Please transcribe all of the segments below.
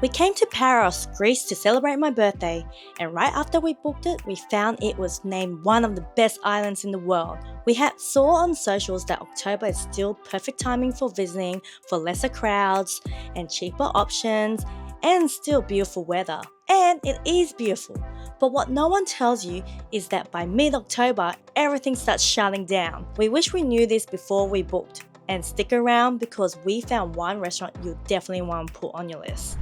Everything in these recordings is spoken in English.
We came to Paros, Greece to celebrate my birthday, and right after we booked it, we found it was named one of the best islands in the world. We had saw on socials that October is still perfect timing for visiting, for lesser crowds and cheaper options, and still beautiful weather. And it is beautiful. But what no one tells you is that by mid-October, everything starts shutting down. We wish we knew this before we booked. And stick around because we found one restaurant you definitely want to put on your list.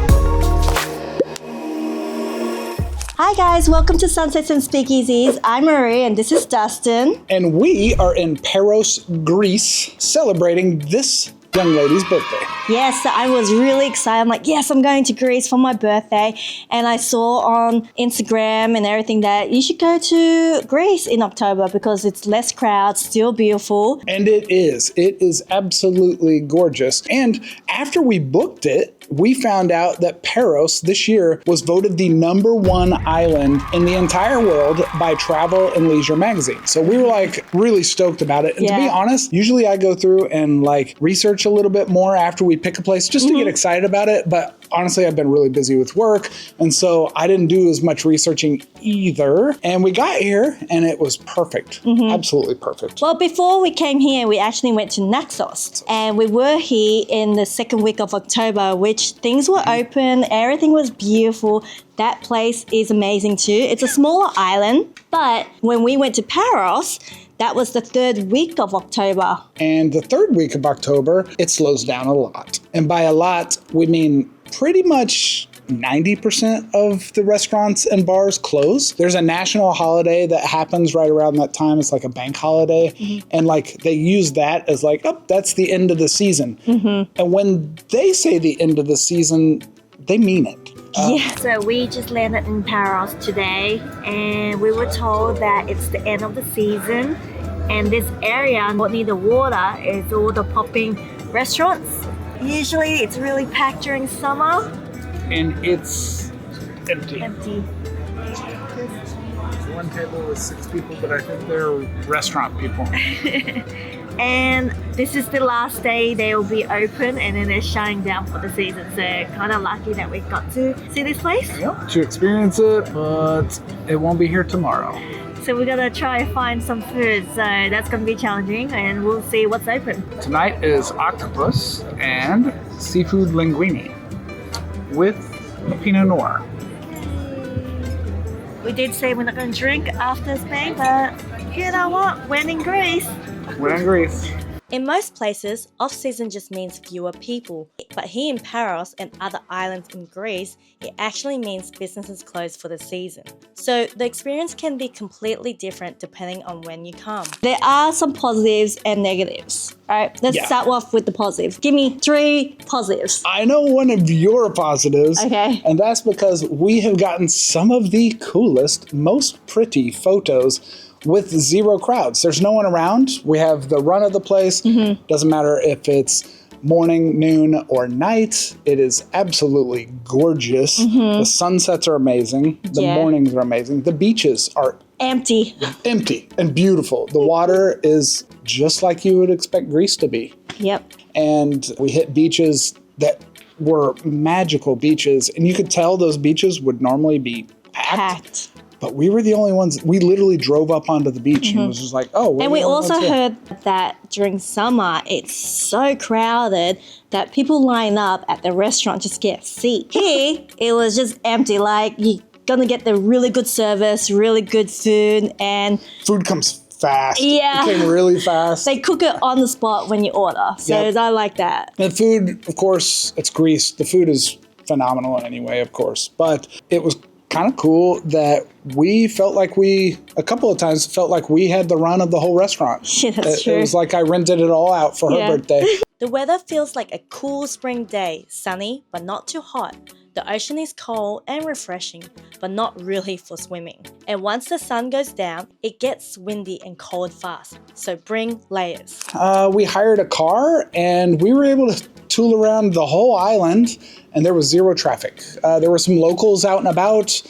Hi guys, welcome to Sunsets and Speakeasies. I'm Marie and this is Dustin. And we are in Paros, Greece, celebrating this young lady's birthday. Yes, so I was really excited. I'm like, yes, I'm going to Greece for my birthday. And I saw on Instagram and everything that you should go to Greece in October because it's less crowd, still beautiful. And it is. It is absolutely gorgeous. And after we booked it, we found out that Paros this year was voted the #1 island in the entire world by Travel and Leisure magazine. So we were like really stoked about it. And to be honest, usually I go through and like research a little bit more after we pick a place just to get excited about it. But honestly, I've been really busy with work. And so I didn't do as much researching either. And we got here and it was perfect. Absolutely perfect. Well, before we came here, we actually went to Naxos. And we were here in the second week of October, which things were open, everything was beautiful. That place is amazing too. It's a smaller island, but when we went to Paros, that was the third week of October. And the third week of October, it slows down a lot. And by a lot, we mean pretty much 90% of the restaurants and bars close. There's a national holiday that happens right around that time. It's like a bank holiday. And like they use that as like, oh, that's the end of the season. And when they say the end of the season, they mean it. So we just landed in Paros today and we were told that it's the end of the season and this area near the water is all the popping restaurants. Usually it's really packed during summer. And it's empty. One table with 6 people, but I think they're restaurant people. And this is the last day they will be open and then they're shutting down for the season. So kind of lucky that we got to see this place. Yep, to experience it, but it won't be here tomorrow. So we're gonna try to find some food. So that's gonna be challenging and we'll see what's open. Tonight is octopus and seafood linguine with Pinot Noir. We did say we're not gonna drink after Spain, but you know what? We're in Greece. We're in Greece. In most places, off-season just means fewer people. But here in Paros and other islands in Greece, it actually means businesses close for the season. So the experience can be completely different depending on when you come. There are some positives and negatives. All right, let's start off with the positives. Give me 3 positives. I know one of your positives. Okay. And that's because we have gotten some of the coolest, most pretty photos with 0 crowds. There's no one around. We have the run of the place. Doesn't matter if it's morning, noon, or night. It is absolutely gorgeous. The sunsets are amazing. The mornings are amazing. The beaches are empty and beautiful. The water is just like you would expect Greece to be. Yep. And we hit beaches that were magical beaches. And you could tell those beaches would normally be packed. But we were the only ones. We literally drove up onto the beach and it was just like, oh. And we also heard that during summer, it's so crowded that people line up at the restaurant just to get a seat. Here, it was just empty. Like, you're gonna get the really good service, really good food, and food comes fast. Yeah. It came really fast. They cook it on the spot when you order. So I like that. The food, of course, it's Greece. The food is phenomenal anyway, of course. But it was kind of cool that we felt like a couple of times felt like we had the run of the whole restaurant. Yeah, that's true. It was like I rented it all out for her birthday. The weather feels like a cool spring day, sunny but not too hot. The ocean is cold and refreshing, but not really for swimming. And once the sun goes down, it gets windy and cold fast, so bring layers. We hired a car and we were able to tool around the whole island and there was 0 traffic. There were some locals out and about,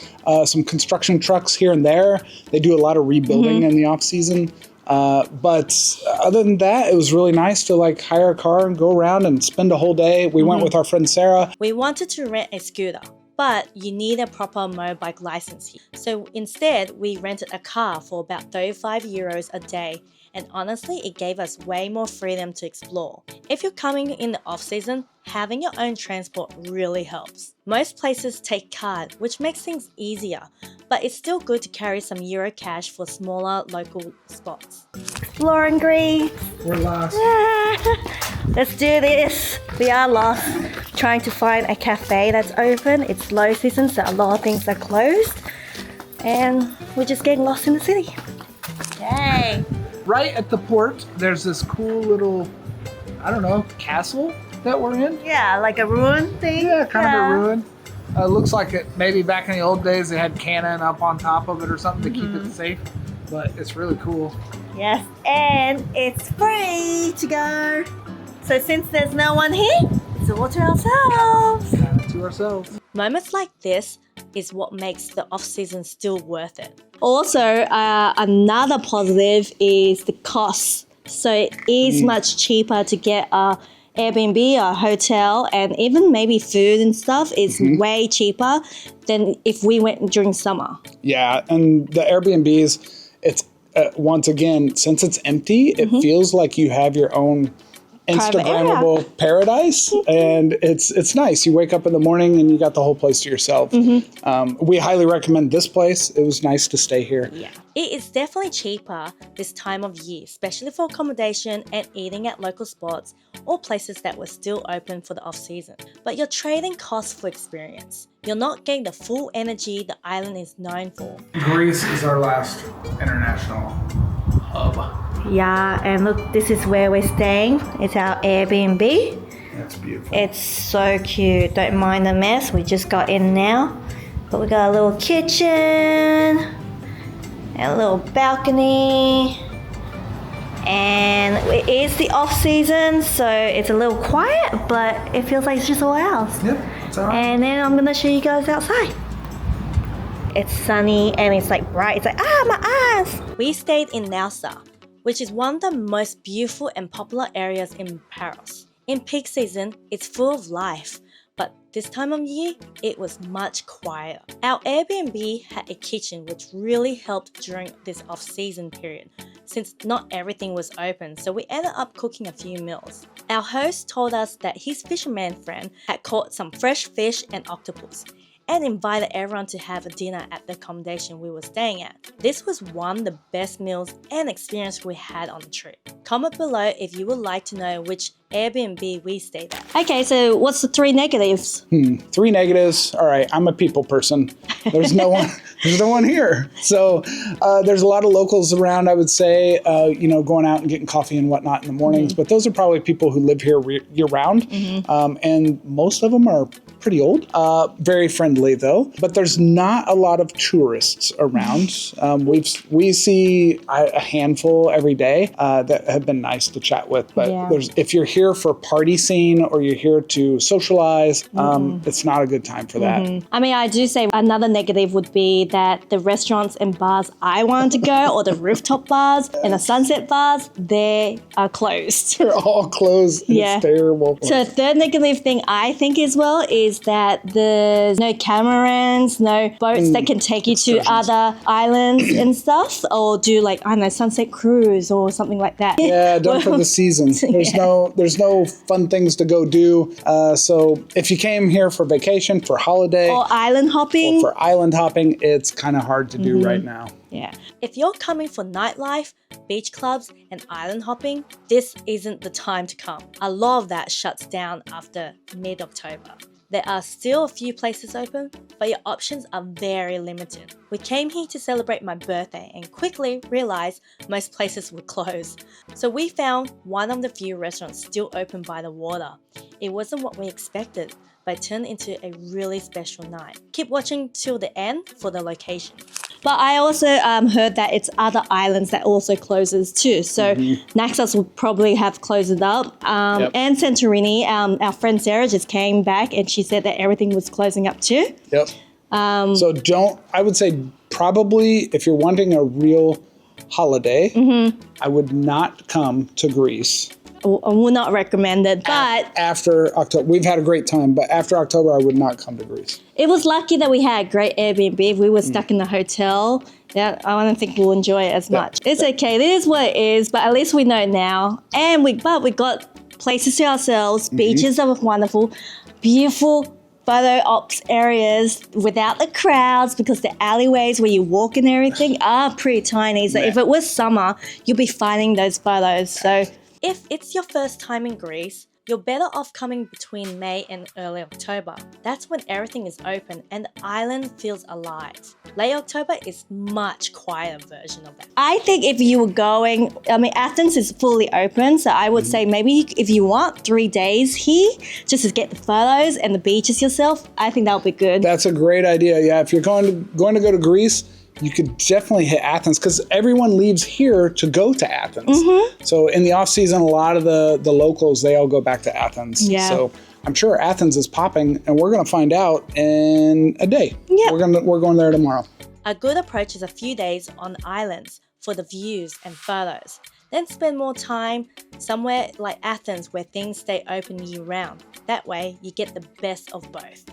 some construction trucks here and there. They do a lot of rebuilding in the off season. But other than that, it was really nice to like hire a car and go around and spend a whole day. We went with our friend Sarah. We wanted to rent a scooter, but you need a proper motorbike license here. So instead, we rented a car for about 35 euros a day. And honestly, it gave us way more freedom to explore. If you're coming in the off-season, having your own transport really helps. Most places take card, which makes things easier, but it's still good to carry some Euro cash for smaller local spots. Exploring Greece. We're lost. Let's do this. We are lost. Trying to find a cafe that's open. It's low season, so a lot of things are closed. And we're just getting lost in the city. Yay! Right at the port, there's this cool little, I don't know, castle that we're in. Yeah, like a ruin thing. Yeah, kind of a ruin. Looks like it maybe back in the old days they had cannon up on top of it or something to keep it safe. But it's really cool. Yes, and it's free to go. So since there's no one here, it's all to ourselves. To ourselves. Moments like this is what makes the off-season still worth it. Also, another positive is the cost. So it is much cheaper to get a Airbnb, a hotel, and even maybe food and stuff is way cheaper than if we went during summer. Yeah, and the Airbnbs, it's once again, since it's empty, it feels like you have your own Instagrammable paradise, and it's nice. You wake up in the morning and you got the whole place to yourself. We highly recommend this place. It was nice to stay here. Yeah, it is definitely cheaper this time of year, especially for accommodation and eating at local spots or places that were still open for the off-season. But you're trading costs for experience. You're not getting the full energy the island is known for. Greece is our last international hub. Yeah, and look, this is where we're staying. It's our Airbnb. That's beautiful. It's so cute. Don't mind the mess. We just got in now. But we got a little kitchen and a little balcony. And it is the off season, so it's a little quiet, but it feels like it's just all ours. Yep, it's all right. And then I'm gonna show you guys outside. It's sunny and it's like bright. It's like, my eyes. We stayed in Naxos, which is one of the most beautiful and popular areas in Paros. In peak season, it's full of life, but this time of year, it was much quieter. Our Airbnb had a kitchen which really helped during this off-season period, since not everything was open, so we ended up cooking a few meals. Our host told us that his fisherman friend had caught some fresh fish and octopus, and invited everyone to have a dinner at the accommodation we were staying at. This was one of the best meals and experience we had on the trip. Comment below if you would like to know which Airbnb we stayed at. Okay, so what's the 3 negatives? 3 negatives. All right, I'm a people person. There's no one. There's no one here. So there's a lot of locals around, I would say, going out and getting coffee and whatnot in the mornings. But those are probably people who live here year round. And most of them are pretty old. Very friendly, though. But there's not a lot of tourists around. We see a handful every day that have been nice to chat with. But if you're here for party scene or you're here to socialize, it's not a good time for that. I mean, I do say another negative would be that the restaurants and bars I wanted to go, or the rooftop bars and the sunset bars, they are closed. They're all closed. It's terrible. So a third negative thing I think as well is that there's no catamarans, no boats that can take you to other islands and stuff, or do like, I don't know, sunset cruise or something like that. Yeah, done for the season. There's no fun things to go do. So if you came here for vacation, for holiday, or island hopping, it's kind of hard to do right now. Yeah. If you're coming for nightlife, beach clubs, and island hopping, this isn't the time to come. A lot of that shuts down after mid-October. There are still a few places open, but your options are very limited. We came here to celebrate my birthday and quickly realized most places were closed. So we found one of the few restaurants still open by the water. It wasn't what we expected, but it turned into a really special night. Keep watching till the end for the location. But I also heard that it's other islands that also closes too. So Naxos will probably have closed it up. And Santorini, our friend Sarah just came back and she said that everything was closing up too. Yep. So I would say probably if you're wanting a real holiday, I would not come to Greece. I will not recommend it, but After October, we've had a great time, but after October, I would not come to Greece. it was lucky that we had great Airbnb. If we were stuck in the hotel, yeah, I don't think we'll enjoy it as much. It's okay. It is what it is, but at least we know now. And we got places to ourselves. Beaches that were wonderful, beautiful photo ops areas without the crowds, because the alleyways where you walk and everything are pretty tiny. So if it was summer, you'll be finding those photos. So if it's your first time in Greece, you're better off coming between May and early October. That's when everything is open and the island feels alive. Late October is much quieter version of that. I think if you were going, Athens is fully open, so I would say maybe if you want 3 days here, just to get the photos and the beaches yourself, I think that would be good. That's a great idea. Yeah, if you're going to go to Greece, you could definitely hit Athens, because everyone leaves here to go to Athens. So in the off season, a lot of the locals, they all go back to Athens. Yeah. So I'm sure Athens is popping, and we're going to find out in a day. Yeah. We're going there tomorrow. A good approach is a few days on islands for the views and photos. Then spend more time somewhere like Athens where things stay open year round. That way you get the best of both.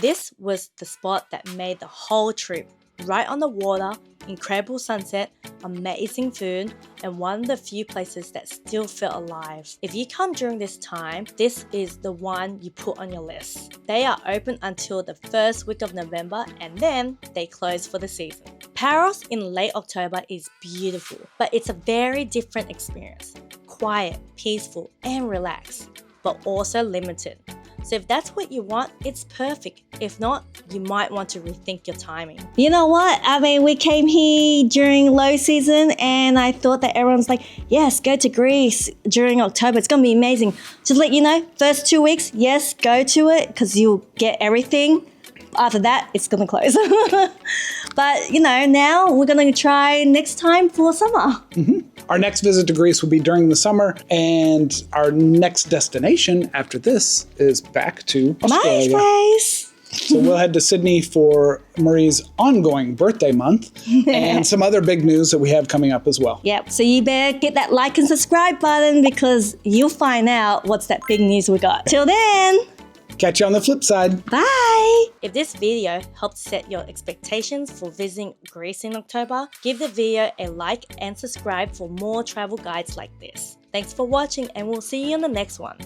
This was the spot that made the whole trip. Right on the water, incredible sunset, amazing food, and one of the few places that still feel alive. If you come during this time, this is the one you put on your list. They are open until the first week of November, and then they close for the season. Paros in late October is beautiful, but it's a very different experience. Quiet, peaceful, and relaxed, but also limited. So if that's what you want, it's perfect. If not, you might want to rethink your timing. You know what? We came here during low season and I thought that everyone's like, yes, go to Greece during October. It's going to be amazing. Just let you know, first 2 weeks, yes, go to it because you'll get everything. After that, it's going to close. But, now we're going to try next time for summer. Our next visit to Greece will be during the summer, and our next destination after this is back to Australia. My place. So we'll head to Sydney for Marie's ongoing birthday month and some other big news that we have coming up as well. Yep, so you better get that like and subscribe button because you'll find out what's that big news we got. Till then, catch you on the flip side. bye! If this video helped set your expectations for visiting Greece in October, give the video a like and subscribe for more travel guides like this. Thanks for watching and we'll see you in the next one.